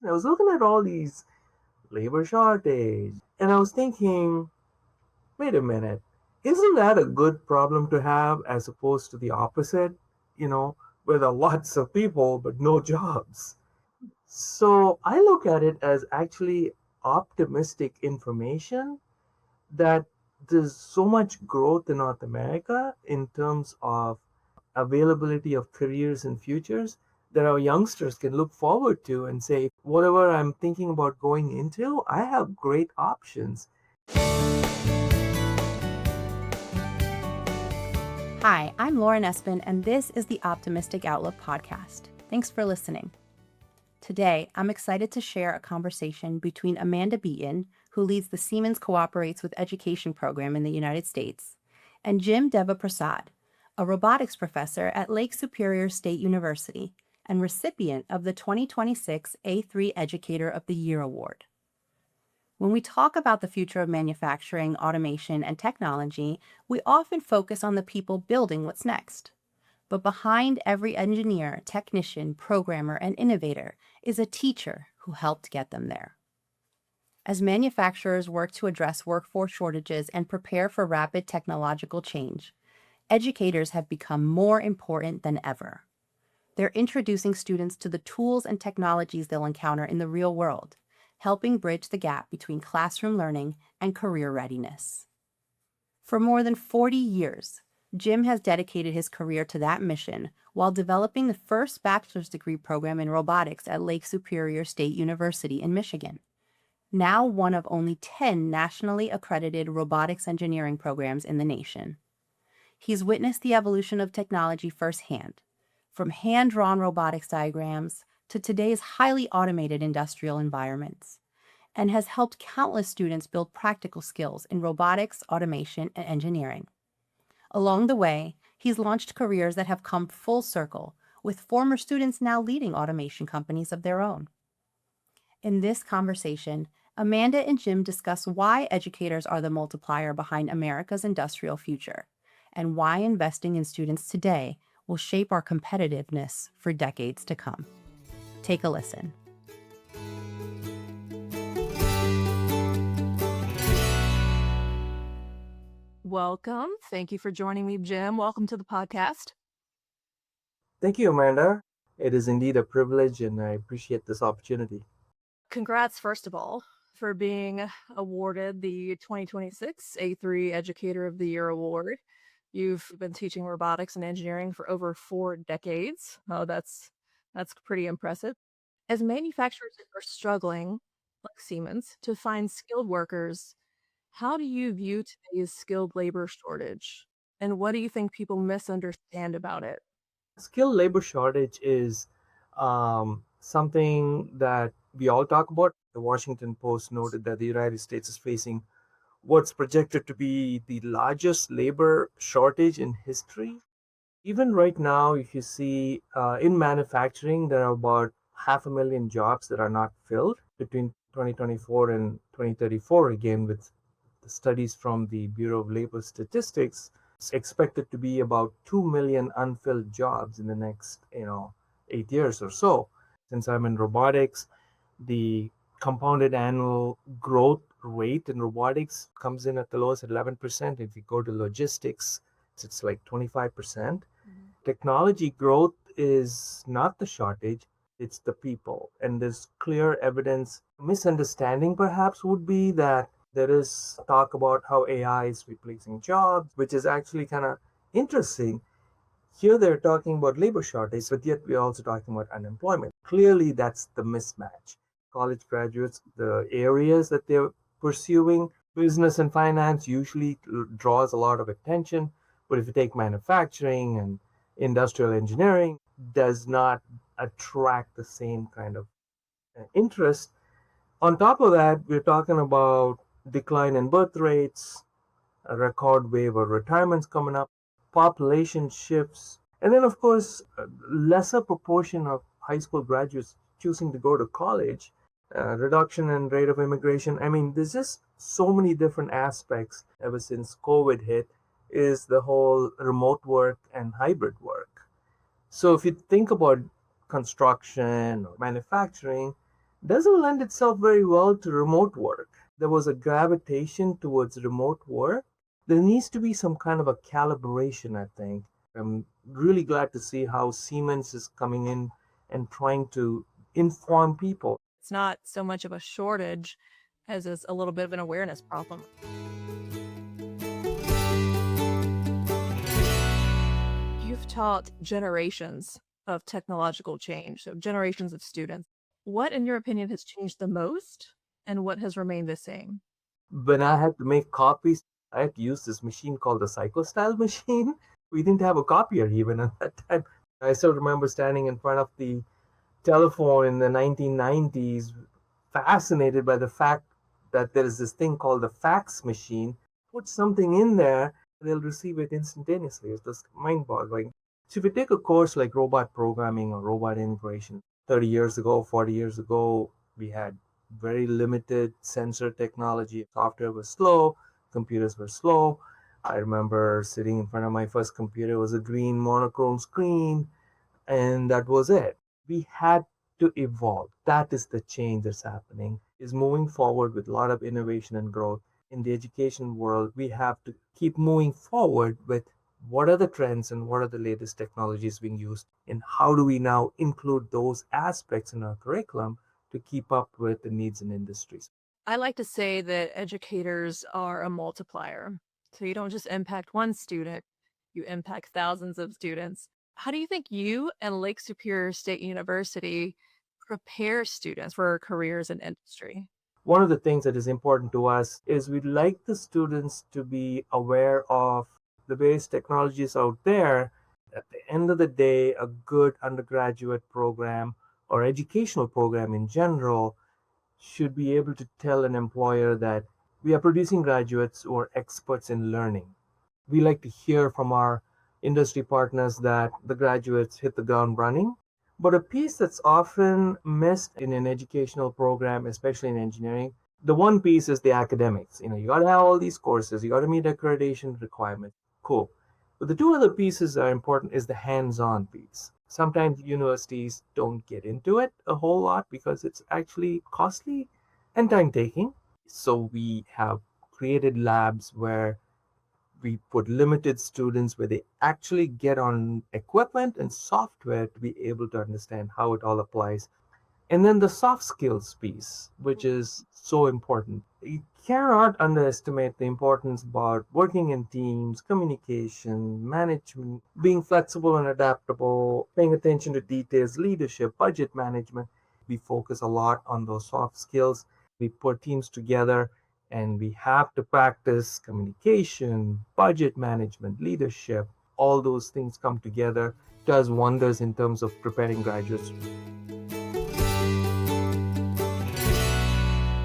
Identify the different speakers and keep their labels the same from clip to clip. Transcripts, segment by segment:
Speaker 1: I was looking at all these labor shortage, and I was thinking, wait a minute, isn't that a good problem to have as opposed to the opposite? You know, where there are lots of people but no jobs. So I look at it as actually optimistic information that there's so much growth in North America in terms of availability of careers and futures that our youngsters can look forward to and say, whatever I'm thinking about going into, I have great options.
Speaker 2: Hi, I'm Lauren Espin, and this is the Optimistic Outlook podcast. Thanks for listening. Today, I'm excited to share a conversation between Amanda Beaton, who leads the Siemens Cooperates with Education program in the United States, and Jim Devaprasad, a robotics professor at Lake Superior State University and recipient of the 2026 A3 Educator of the Year award. When we talk about the future of manufacturing, automation, and technology, we often focus on the people building what's next. But behind every engineer, technician, programmer, and innovator is a teacher who helped get them there. As manufacturers work to address workforce shortages and prepare for rapid technological change, educators have become more important than ever. They're introducing students to the tools and technologies they'll encounter in the real world, helping bridge the gap between classroom learning and career readiness. For more than 40 years, Jim has dedicated his career to that mission while developing the first bachelor's degree program in robotics at Lake Superior State University in Michigan, now one of only 10 nationally accredited robotics engineering programs in the nation. He's witnessed the evolution of technology firsthand, from hand-drawn robotics diagrams to today's highly automated industrial environments, and has helped countless students build practical skills in robotics, automation, and engineering. Along the way, he's launched careers that have come full circle, with former students now leading automation companies of their own. In this conversation, Amanda and Jim discuss why educators are the multiplier behind America's industrial future, and why investing in students today will shape our competitiveness for decades to come. Take a listen.
Speaker 3: Welcome. Thank you for joining me, Jim. Welcome to the podcast.
Speaker 1: Thank you, Amanda. It is indeed a privilege, and I appreciate this opportunity.
Speaker 3: Congrats, first of all, for being awarded the 2026 A3 Educator of the Year award. You've been teaching robotics and engineering for over 4 decades. Oh, that's pretty impressive. As manufacturers are struggling, like Siemens, to find skilled workers, how do you view today's skilled labor shortage? And what do you think people misunderstand about it?
Speaker 1: Skilled labor shortage is something that we all talk about. The Washington Post noted that the United States is facing what's projected to be the largest labor shortage in history. Even right now, if you see in manufacturing, there are about 500,000 jobs that are not filled between 2024 and 2034. Again, with the studies from the Bureau of Labor Statistics, it's expected to be about 2 million unfilled jobs in the next 8 years or so. Since I'm in robotics, the compounded annual growth rate in robotics comes in at the lowest at 11%. If you go to logistics, it's like 25%. Technology growth is not the shortage, it's the people. And there's clear evidence. Misunderstanding perhaps would be that there is talk about how AI is replacing jobs, which is actually kind of interesting. Here they're talking about labor shortage, but yet we're also talking about unemployment. Clearly, that's the mismatch. College graduates, the areas that they're pursuing, business and finance usually draws a lot of attention. But if you take manufacturing and industrial engineering, does not attract the same kind of interest. On top of that, we're talking about decline in birth rates, a record wave of retirements coming up, population shifts, and then, of course, a lesser proportion of high school graduates choosing to go to college, reduction in rate of immigration. I mean, there's just so many different aspects ever since COVID hit, is the whole remote work and hybrid work. So if you think about construction or manufacturing, doesn't lend itself very well to remote work. There was a gravitation towards remote work. There needs to be some kind of a calibration, I think. I'm really glad to see how Siemens is coming in and trying to inform people.
Speaker 3: It's not so much of a shortage as it's a little bit of an awareness problem. You've taught generations of technological change, so generations of students. What, in your opinion, has changed the most and what has remained the same?
Speaker 1: When I had to make copies, I had to use this machine called the Psychostyle machine. We didn't have a copier even at that time. I still remember standing in front of the telephone in the 1990s, fascinated by the fact that there is this thing called the fax machine. Put something in there, they'll receive it instantaneously. It's just mind boggling. So, if you take a course like robot programming or robot integration, 30 years ago, 40 years ago, we had very limited sensor technology. Software was slow, computers were slow. I remember sitting in front of my first computer, it was a green monochrome screen, and that was it. We had to evolve. That is the change that's happening, is moving forward with a lot of innovation and growth. In the education world, we have to keep moving forward with what are the trends and what are the latest technologies being used, and how do we now include those aspects in our curriculum to keep up with the needs in industries.
Speaker 3: I like to say that educators are a multiplier. So you don't just impact one student, you impact thousands of students. How do you think you and Lake Superior State University prepare students for careers in industry?
Speaker 1: One of the things that is important to us is we'd like the students to be aware of the various technologies out there. At the end of the day, a good undergraduate program or educational program in general should be able to tell an employer that we are producing graduates who are experts in learning. We like to hear from our industry partners that the graduates hit the ground running. But a piece that's often missed in an educational program, especially in engineering, the one piece is the academics. You got to have all these courses, you got to meet accreditation requirements. Cool. But the two other pieces that are important is the hands-on piece. Sometimes universities don't get into it a whole lot because it's actually costly and time-taking. So we have created labs where we put limited students where they actually get on equipment and software to be able to understand how it all applies. And then the soft skills piece, which is so important. You cannot underestimate the importance about working in teams, communication, management, being flexible and adaptable, paying attention to details, leadership, budget management. We focus a lot on those soft skills. We put teams together and we have to practice communication, budget management, leadership. All those things come together, does wonders in terms of preparing graduates.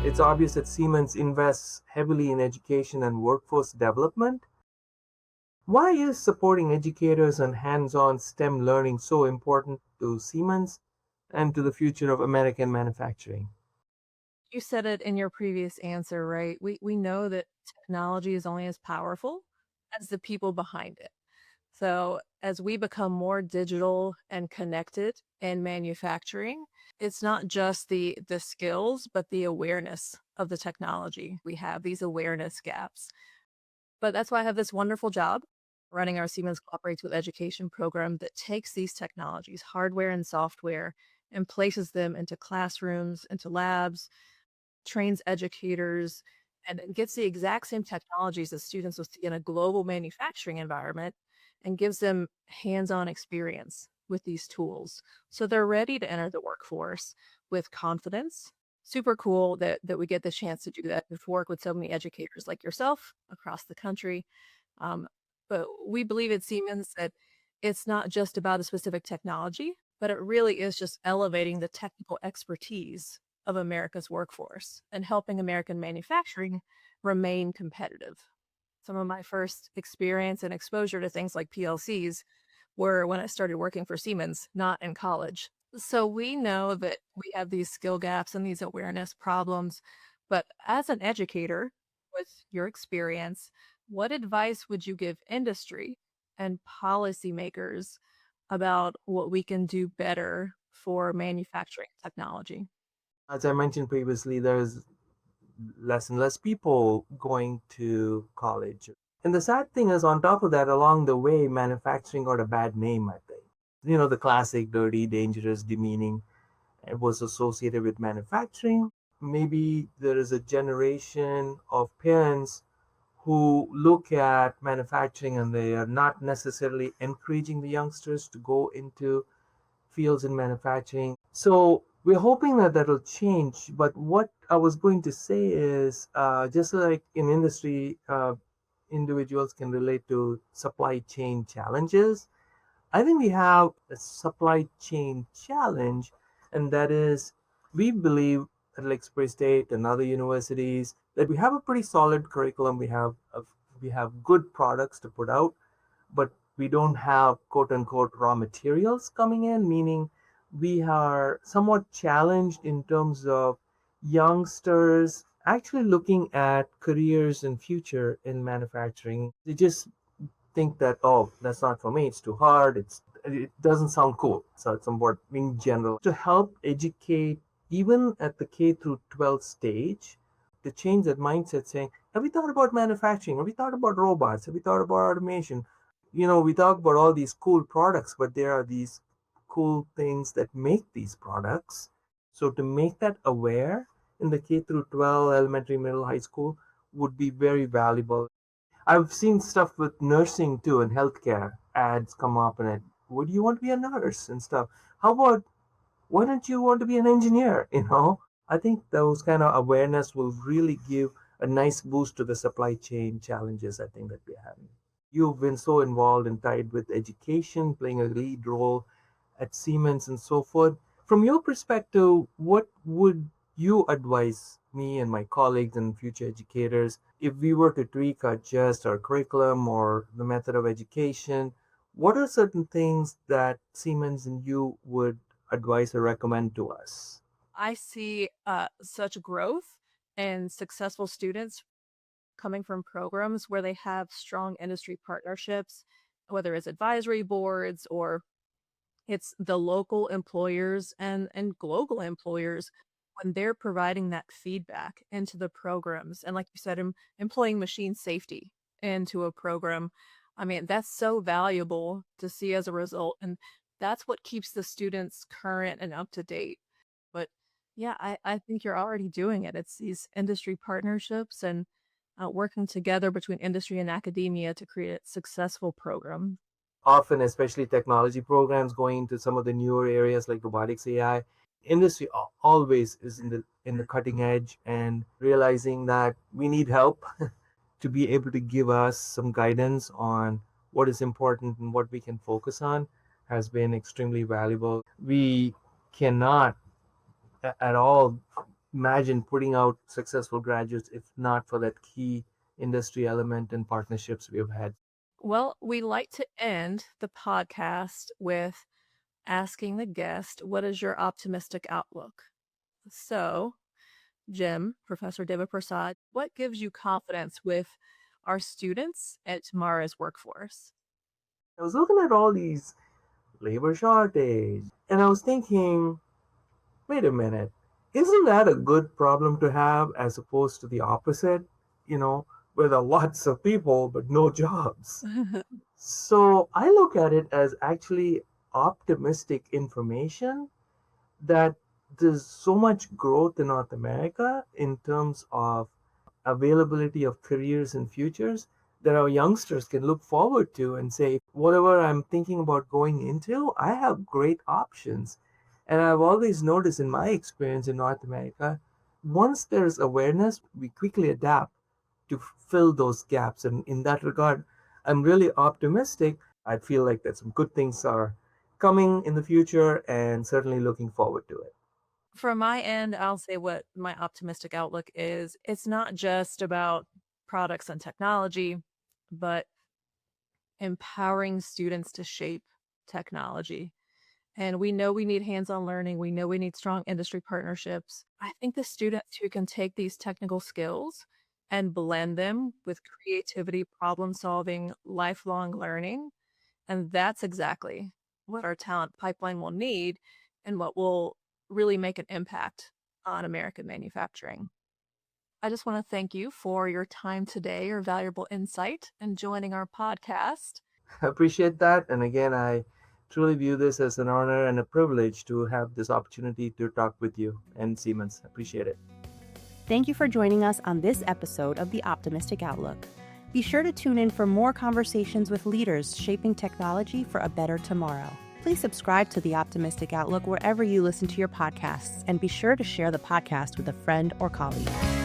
Speaker 1: It's obvious that Siemens invests heavily in education and workforce development. Why is supporting educators and hands-on STEM learning so important to Siemens and to the future of American manufacturing?
Speaker 3: You said it in your previous answer, right? We know that technology is only as powerful as the people behind it. So as we become more digital and connected in manufacturing, it's not just the skills, but the awareness of the technology. We have these awareness gaps. But that's why I have this wonderful job running our Siemens Cooperates with Education program that takes these technologies, hardware and software, and places them into classrooms, into labs, trains educators, and it gets the exact same technologies that students will see in a global manufacturing environment and gives them hands-on experience with these tools. So they're ready to enter the workforce with confidence. Super cool that we get the chance to do that, to work with so many educators like yourself across the country. Um, but we believe at Siemens that it's not just about a specific technology, but it really is just elevating the technical expertise of America's workforce and helping American manufacturing remain competitive. Some of my first experience and exposure to things like PLCs were when I started working for Siemens, not in college. So we know that we have these skill gaps and these awareness problems. But as an educator, with your experience, what advice would you give industry and policymakers about what we can do better for manufacturing technology?
Speaker 1: As I mentioned previously, there's less and less people going to college. And the sad thing is, on top of that, along the way, manufacturing got a bad name, I think. The classic dirty, dangerous, demeaning, it was associated with manufacturing. Maybe there is a generation of parents who look at manufacturing and they are not necessarily encouraging the youngsters to go into fields in manufacturing. So we're hoping that that'll change. But what I was going to say is, just like in industry, individuals can relate to supply chain challenges. I think we have a supply chain challenge, and that is we believe at Lexington State and other universities that we have a pretty solid curriculum. We have good products to put out, but we don't have quote unquote raw materials coming in, meaning we are somewhat challenged in terms of youngsters actually looking at careers and future in manufacturing. They just think that, oh, that's not for me, it's too hard, it doesn't sound cool. So it's about being general to help educate even at the K through 12 stage to change that mindset, saying, have we thought about manufacturing, have we thought about robots, have we thought about automation? We talk about all these cool products, but there are these cool things that make these products. So to make that aware in the K through 12 elementary, middle, high school would be very valuable. I've seen stuff with nursing too and healthcare ads come up and it, would you want to be a nurse and stuff? How about why don't you want to be an engineer? I think those kind of awareness will really give a nice boost to the supply chain challenges I think that we're having. You've been so involved and tied with education, playing a lead role at Siemens and so forth. From your perspective, what would you advise me and my colleagues and future educators if we were to tweak or adjust our curriculum or the method of education? What are certain things that Siemens and you would advise or recommend to us?
Speaker 3: I see such growth and successful students coming from programs where they have strong industry partnerships, whether it's advisory boards or it's the local employers and global employers when they're providing that feedback into the programs. And like you said, employing machine safety into a program. I mean, that's so valuable to see as a result. And that's what keeps the students current and up to date. But yeah, I think you're already doing it. It's these industry partnerships and working together between industry and academia to create a successful program.
Speaker 1: Often, especially technology programs going into some of the newer areas like robotics, AI, industry always is in the cutting edge and realizing that we need help to be able to give us some guidance on what is important and what we can focus on has been extremely valuable. We cannot at all imagine putting out successful graduates if not for that key industry element and partnerships we've had.
Speaker 3: Well, we like to end the podcast with asking the guest, what is your optimistic outlook? So, Jim, Professor Devaprasad, what gives you confidence with our students at tomorrow's workforce?
Speaker 1: I was looking at all these labor shortage and I was thinking, wait a minute, isn't that a good problem to have as opposed to the opposite? You know, where there are lots of people but no jobs. So I look at it as actually optimistic information that there's so much growth in North America in terms of availability of careers and futures that our youngsters can look forward to and say, whatever I'm thinking about going into, I have great options. And I've always noticed in my experience in North America, once there's awareness, we quickly adapt to fill those gaps. And in that regard, I'm really optimistic. I feel like that some good things are coming in the future and certainly looking forward to it.
Speaker 3: From my end, I'll say what my optimistic outlook is. It's not just about products and technology, but empowering students to shape technology. And we know we need hands on learning. We know we need strong industry partnerships. I think the students who can take these technical skills and blend them with creativity, problem solving, lifelong learning. And that's exactly what our talent pipeline will need and what will really make an impact on American manufacturing. I just want to thank you for your time today, your valuable insight, and joining our podcast.
Speaker 1: I appreciate that. And again, I truly view this as an honor and a privilege to have this opportunity to talk with you and Siemens. Appreciate it.
Speaker 2: Thank you for joining us on this episode of The Optimistic Outlook. Be sure to tune in for more conversations with leaders shaping technology for a better tomorrow. Please subscribe to The Optimistic Outlook wherever you listen to your podcasts, and be sure to share the podcast with a friend or colleague.